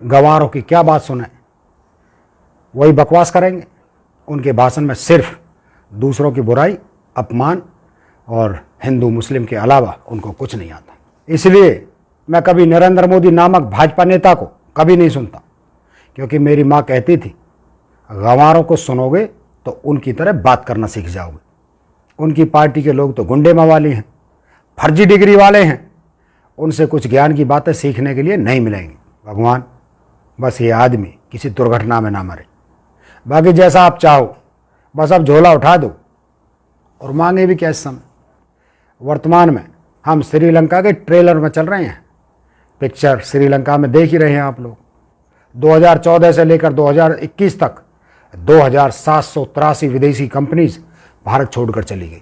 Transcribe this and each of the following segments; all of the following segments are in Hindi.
गंवारों की क्या बात सुने, वही बकवास करेंगे। उनके भाषण में सिर्फ दूसरों की बुराई, अपमान और हिंदू मुस्लिम के अलावा उनको कुछ नहीं आता। इसलिए मैं कभी नरेंद्र मोदी नामक भाजपा नेता को कभी नहीं सुनता, क्योंकि मेरी माँ कहती थी, गंवारों को सुनोगे तो उनकी तरह बात करना सीख जाओगे। उनकी पार्टी के लोग तो गुंडे मवाली हैं, फर्जी डिग्री वाले हैं, उनसे कुछ ज्ञान की बातें सीखने के लिए नहीं मिलेंगी। भगवान, बस ये आदमी किसी दुर्घटना में ना मरे। बाकी जैसा आप चाहो, बस अब झोला उठा दो और मांगे भी क्या इस समय। वर्तमान में हम श्रीलंका के ट्रेलर में चल रहे हैं। पिक्चर श्रीलंका में देख ही रहे हैं आप लोग। 2014 से लेकर 2021 तक 2783 विदेशी कंपनीज भारत छोड़कर चली गई।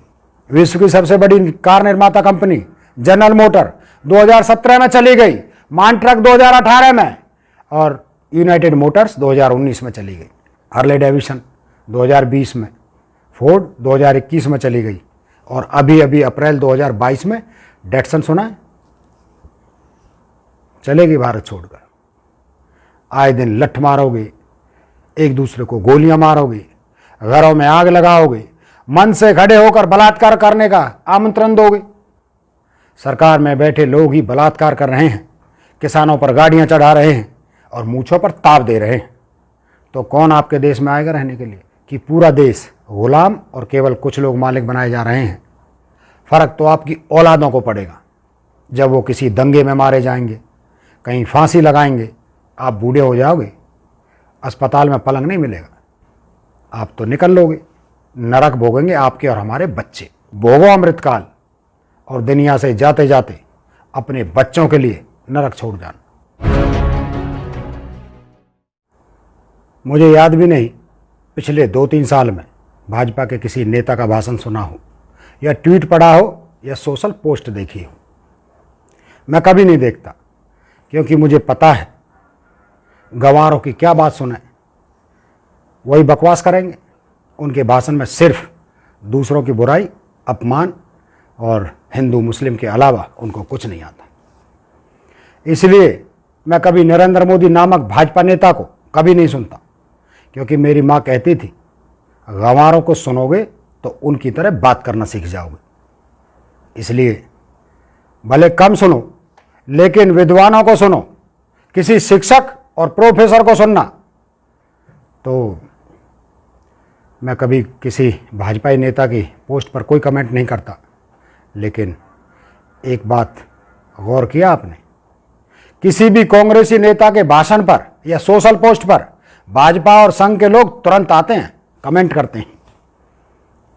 विश्व की सबसे बड़ी कार निर्माता कंपनी जनरल मोटर 2017 में चली गई, मान ट्रक 2018 में और यूनाइटेड मोटर्स 2019 में चली गई। हार्ले डेविसन 2020 में, फोर्ड 2021 में चली गई और अभी अभी अप्रैल 2022 में डेटसन सुना है चलेगी भारत छोड़कर। आए दिन लठ मारोगे, एक दूसरे को गोलियां मारोगे, घरों में आग लगाओगे, मन से खड़े होकर बलात्कार करने का आमंत्रण दोगे। सरकार में बैठे लोग ही बलात्कार कर रहे हैं, किसानों पर गाड़ियां चढ़ा रहे हैं और मूंछों पर ताव दे रहे हैं। तो कौन आपके देश में आएगा रहने के लिए कि पूरा देश गुलाम और केवल कुछ लोग मालिक बनाए जा रहे हैं। फर्क तो आपकी औलादों को पड़ेगा जब वो किसी दंगे में मारे जाएंगे, कहीं फांसी लगाएंगे, आप बूढ़े हो जाओगे, अस्पताल में पलंग नहीं मिलेगा, आप तो निकल लोगे। नरक भोगेंगे आपके और हमारे बच्चे। भोगो अमृतकाल और दुनिया से जाते जाते अपने बच्चों के लिए नरक छोड़ जाना। मुझे याद भी नहीं पिछले 2-3 साल में भाजपा के किसी नेता का भाषण सुना हो या ट्वीट पढ़ा हो या सोशल पोस्ट देखी हो। मैं कभी नहीं देखता, क्योंकि मुझे पता है गंवारों की क्या बात सुने, वही बकवास करेंगे। उनके भाषण में सिर्फ दूसरों की बुराई, अपमान और हिंदू मुस्लिम के अलावा उनको कुछ नहीं आता। इसलिए मैं कभी नरेंद्र मोदी नामक भाजपा नेता को कभी नहीं सुनता, क्योंकि मेरी माँ कहती थी, गंवारों को सुनोगे तो उनकी तरह बात करना सीख जाओगे। इसलिए भले कम सुनो, लेकिन विद्वानों को सुनो। किसी शिक्षक और प्रोफेसर को सुनना। तो मैं कभी किसी भाजपाई नेता की पोस्ट पर कोई कमेंट नहीं करता, लेकिन एक बात गौर किया आपने, किसी भी कांग्रेसी नेता के भाषण पर या सोशल पोस्ट पर भाजपा और संघ के लोग तुरंत आते हैं, कमेंट करते हैं।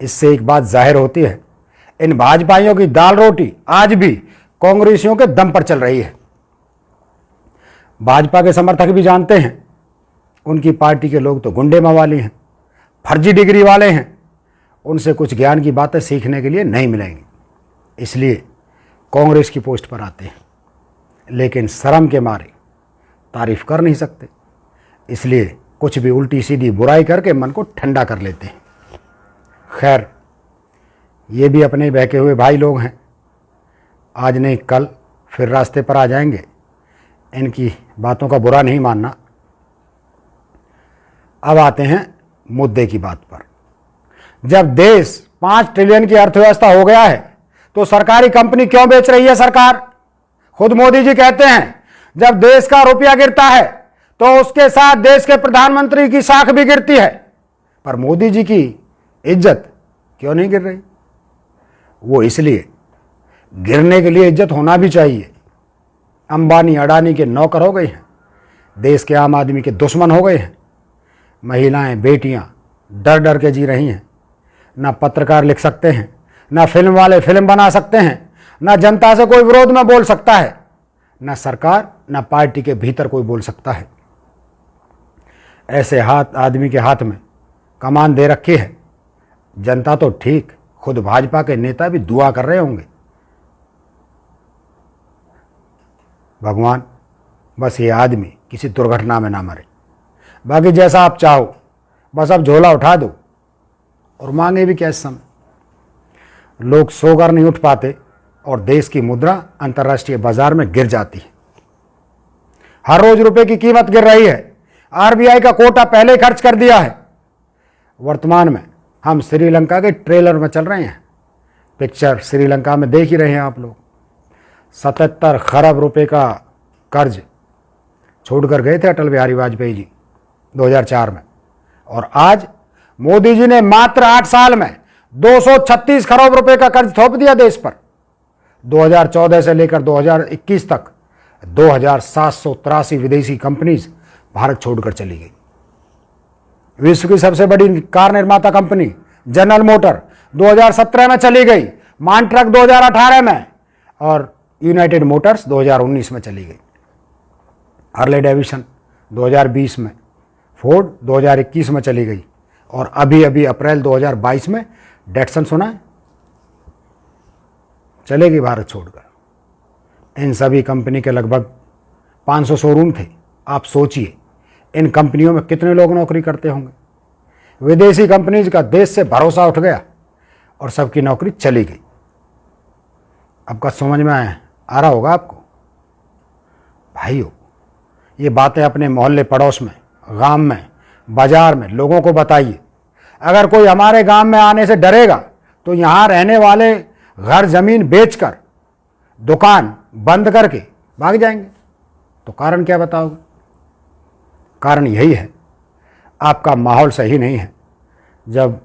इससे एक बात जाहिर होती है, इन भाजपाइयों की दाल रोटी आज भी कांग्रेसियों के दम पर चल रही है। भाजपा के समर्थक भी जानते हैं उनकी पार्टी के लोग तो गुंडे मवाली हैं, फर्जी डिग्री वाले हैं, उनसे कुछ ज्ञान की बातें सीखने के लिए नहीं मिलेंगी, इसलिए कांग्रेस की पोस्ट पर आते हैं। लेकिन शर्म के मारे तारीफ कर नहीं सकते, इसलिए कुछ भी उल्टी सीधी बुराई करके मन को ठंडा कर लेते हैं। खैर, ये भी अपने बहके हुए भाई लोग हैं, आज नहीं कल फिर रास्ते पर आ जाएंगे। इनकी बातों का बुरा नहीं मानना। अब आते हैं मुद्दे की बात पर। जब देश 5 ट्रिलियन की अर्थव्यवस्था हो गया है तो सरकारी कंपनी क्यों बेच रही है सरकार? खुद मोदी जी कहते हैं, जब देश का रुपया गिरता है तो उसके साथ देश के प्रधानमंत्री की साख भी गिरती है। पर मोदी जी की इज्जत क्यों नहीं गिर रही? वो इसलिए, गिरने के लिए इज्जत होना भी चाहिए। अंबानी अडानी के नौकर हो गए हैं, देश के आम आदमी के दुश्मन हो गए हैं। महिलाएं, बेटियां डर डर के जी रही हैं। ना पत्रकार लिख सकते हैं, ना फिल्म वाले फिल्म बना सकते हैं, ना जनता से कोई विरोध में बोल सकता है, ना सरकार ना पार्टी के भीतर कोई बोल सकता है। ऐसे आदमी के हाथ में कमान दे रखी है। जनता तो ठीक, खुद भाजपा के नेता भी दुआ कर रहे होंगे, भगवान बस ये आदमी किसी दुर्घटना में ना मरे। बाकी जैसा आप चाहो, बस अब झोला उठा दो और मांगे भी क्या इस समय। लोग सोकर नहीं उठ पाते और देश की मुद्रा अंतर्राष्ट्रीय बाजार में गिर जाती है। हर रोज रुपए की कीमत गिर रही है। आरबीआई का कोटा पहले ही खर्च कर दिया है। वर्तमान में हम श्रीलंका के ट्रेलर में चल रहे हैं। पिक्चर श्रीलंका में देख ही रहे हैं आप लोग। 77 खरब रुपए का कर्ज छोड़कर गए थे अटल बिहारी वाजपेयी जी 2004 में, और आज मोदी जी ने मात्र 8 साल में 236 खरब रुपए का कर्ज थोप दिया देश पर। 2014 से लेकर 2021 तक 2783 विदेशी कंपनीज भारत छोड़कर चली गई। विश्व की सबसे बड़ी कार निर्माता कंपनी जनरल मोटर 2017 में चली गई, मान ट्रक 2018 में, और यूनाइटेड मोटर्स 2019 में चली गई। हार्ले डेविसन 2020 में, फोर्ड 2021 में चली गई, और अभी अभी अप्रैल 2022 में डेटसन सुना है चलेगी भारत छोड़कर। इन सभी कंपनी के लगभग 500 शोरूम थे। आप सोचिए इन कंपनियों में कितने लोग नौकरी करते होंगे। विदेशी कंपनीज का देश से भरोसा उठ गया और सबकी नौकरी चली गई। आपका समझ में आ रहा होगा आपको। भाइयों, ये बातें अपने मोहल्ले पड़ोस में, गांव में, बाजार में लोगों को बताइए। अगर कोई हमारे गांव में आने से डरेगा तो यहाँ रहने वाले घर जमीन बेचकर, दुकान बंद करके भाग जाएंगे। तो कारण क्या बताओगे? कारण यही है, आपका माहौल सही नहीं है। जब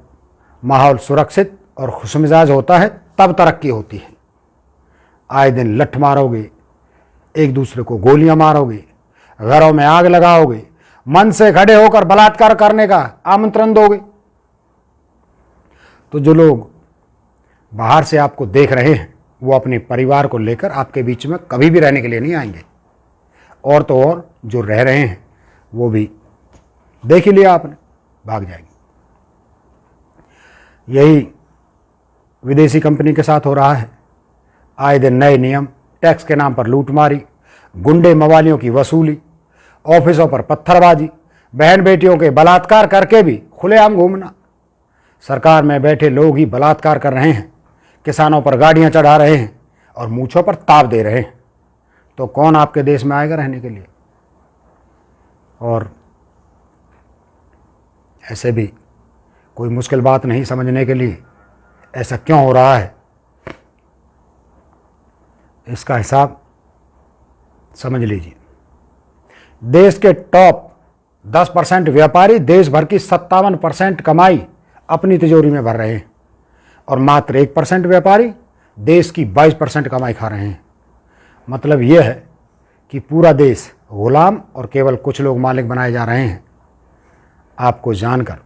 माहौल सुरक्षित और खुशमिजाज होता है तब तरक्की होती है। आए दिन लठ मारोगे, एक दूसरे को गोलियां मारोगे, घरों में आग लगाओगे, मन से खड़े होकर बलात्कार करने का आमंत्रण दोगे, तो जो लोग बाहर से आपको देख रहे हैं वो अपने परिवार को लेकर आपके बीच में कभी भी रहने के लिए नहीं आएंगे। और तो और जो रह रहे हैं वो भी देख ही लिया आपने, भाग जाएंगे। यही विदेशी कंपनी के साथ हो रहा है। आए दिन नए नियम, टैक्स के नाम पर लूटमारी, गुंडे मवालियों की वसूली, ऑफिसों पर पत्थरबाजी, बहन बेटियों के बलात्कार करके भी खुलेआम घूमना। सरकार में बैठे लोग ही बलात्कार कर रहे हैं, किसानों पर गाड़ियां चढ़ा रहे हैं और मूंछों पर ताव दे रहे हैं। तो कौन आपके देश में आएगा रहने के लिए? और ऐसे भी कोई मुश्किल बात नहीं समझने के लिए। ऐसा क्यों हो रहा है इसका हिसाब समझ लीजिए। देश के टॉप 10% व्यापारी देश भर की 57% कमाई अपनी तिजोरी में भर रहे हैं, और मात्र 1% व्यापारी देश की 22% कमाई खा रहे हैं। मतलब यह है कि पूरा देश गुलाम और केवल कुछ लोग मालिक बनाए जा रहे हैं। आपको जानकर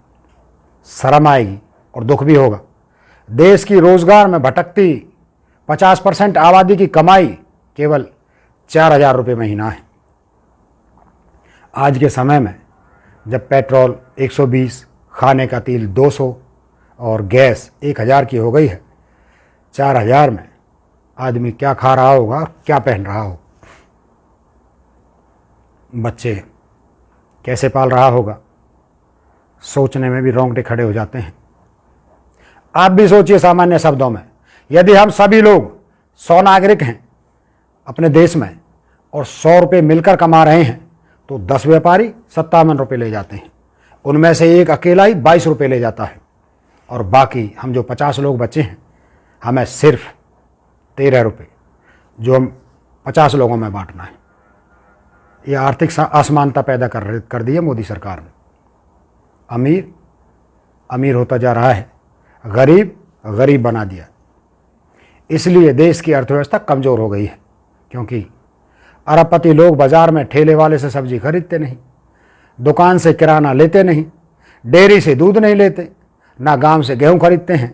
शर्म आएगी और दुख भी होगा। देश की रोजगार में भटकती 50% आबादी की कमाई केवल 4000 रुपये महीना है। आज के समय में जब पेट्रोल 120, खाने का तेल 200 और गैस 1000 की हो गई है, 4000 में आदमी क्या खा रहा होगा, क्या पहन रहा हो, बच्चे कैसे पाल रहा होगा, सोचने में भी रोंगटे खड़े हो जाते हैं। आप भी सोचिए सामान्य शब्दों में, यदि हम सभी लोग 100 नागरिक हैं अपने देश में और 100 रुपये मिलकर कमा रहे हैं, तो 10 व्यापारी 57 रुपये ले जाते हैं। उनमें से एक अकेला ही 22 रुपये ले जाता है, और बाकी हम जो 50 लोग बचे हैं हमें सिर्फ 13 रुपये जो हम 50 लोगों में बांटना है। ये आर्थिक असमानता पैदा कर दी है मोदी सरकार ने। अमीर अमीर होता जा रहा है, गरीब गरीब बना दिया। इसलिए देश की अर्थव्यवस्था कमज़ोर हो गई है, क्योंकि अरबपति लोग बाज़ार में ठेले वाले से सब्जी खरीदते नहीं, दुकान से किराना लेते नहीं, डेयरी से दूध नहीं लेते, ना गांव से गेहूं खरीदते हैं।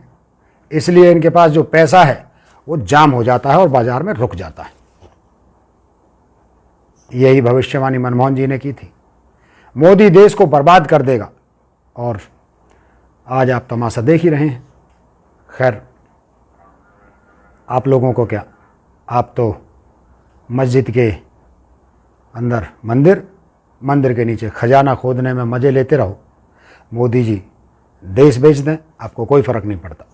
इसलिए इनके पास जो पैसा है वो जाम हो जाता है और बाज़ार में रुक जाता है। यही भविष्यवाणी मनमोहन जी ने की थी। मोदी देश को बर्बाद कर देगा, और आज आप तमाशा देख ही रहे हैं। खैर, आप लोगों को क्या, आप तो मस्जिद के अंदर मंदिर, मंदिर के नीचे खजाना खोदने में मज़े लेते रहो। मोदी जी देश बेच दें, आपको कोई फ़र्क नहीं पड़ता।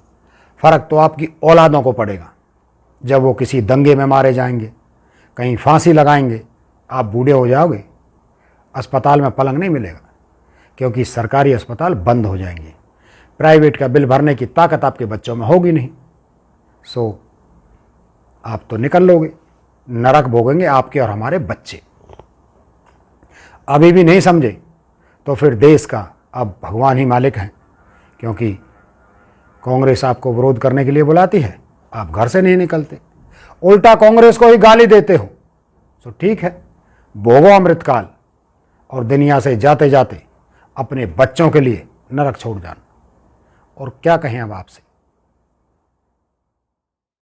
फ़र्क तो आपकी औलादों को पड़ेगा, जब वो किसी दंगे में मारे जाएंगे, कहीं फांसी लगाएंगे, आप बूढ़े हो जाओगे, अस्पताल में पलंग नहीं मिलेगा, क्योंकि सरकारी अस्पताल बंद हो जाएंगे। प्राइवेट का बिल भरने की ताकत आपके बच्चों में होगी नहीं। सो आप तो निकल लोगे, नरक भोगेंगे आपके और हमारे बच्चे। अभी भी नहीं समझे तो फिर देश का अब भगवान ही मालिक हैं, क्योंकि कांग्रेस आपको विरोध करने के लिए बुलाती है, आप घर से नहीं निकलते, उल्टा कांग्रेस को ही गाली देते हो। सो ठीक है, भोगो अमृतकाल और दुनिया से जाते जाते अपने बच्चों के लिए नरक छोड़ जाना। और क्या कहें अब आपसे।